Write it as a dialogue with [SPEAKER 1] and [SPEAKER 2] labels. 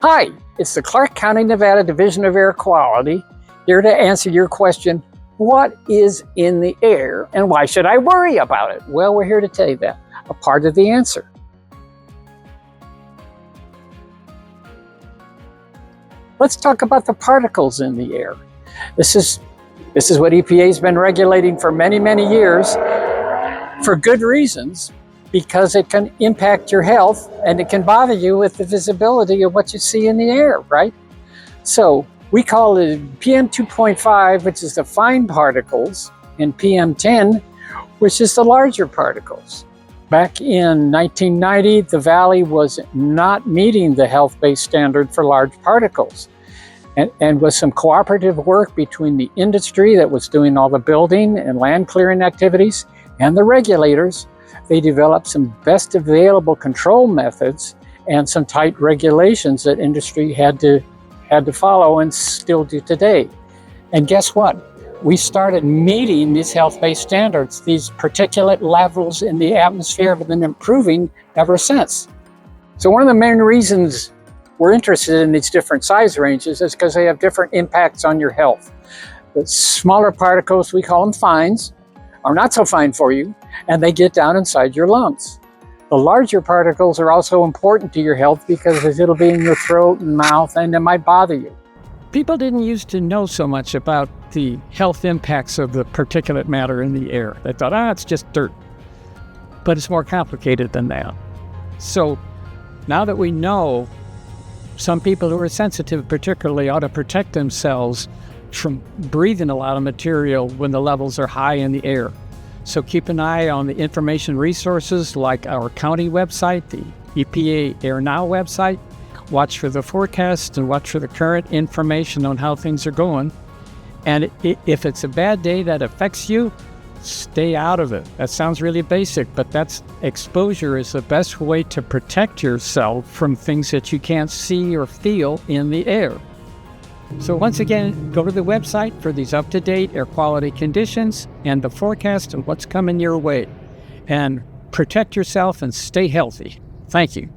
[SPEAKER 1] Hi, it's the Clark County, Nevada Division of Air Quality, here to answer your question, what is in the air and why should I worry about it? Well, we're here to tell you that, a part of the answer. Let's talk about the particles in the air. This is what EPA has been regulating for many, many years for good reasons, because it can impact your health and it can bother you with the visibility of what you see in the air, right? So we call it PM2.5, which is the fine particles, and PM10, which is the larger particles. Back in 1990, the Valley was not meeting the health-based standard for large particles. And with some cooperative work between the industry that was doing all the building and land clearing activities and the regulators, they developed some best available control methods and some tight regulations that industry had to follow and still do today. And guess what? We started meeting these health-based standards. These particulate levels in the atmosphere have been improving ever since. So one of the main reasons we're interested in these different size ranges is because they have different impacts on your health. The smaller particles, we call them fines, are not so fine for you, and they get down inside your lungs. The larger particles are also important to your health because it'll be in your throat and mouth, and it might bother you.
[SPEAKER 2] People didn't used to know so much about the health impacts of the particulate matter in the air. They thought, it's just dirt. But it's more complicated than that. So now that we know, some people who are sensitive particularly ought to protect themselves from breathing a lot of material when the levels are high in the air. So keep an eye on the information resources like our county website, the EPA Air Now website. Watch for the forecast and watch for the current information on how things are going. And if it's a bad day that affects you, stay out of it. That sounds really basic, but exposure is the best way to protect yourself from things that you can't see or feel in the air. So once again, go to the website for these up-to-date air quality conditions and the forecast of what's coming your way. And protect yourself and stay healthy. Thank you.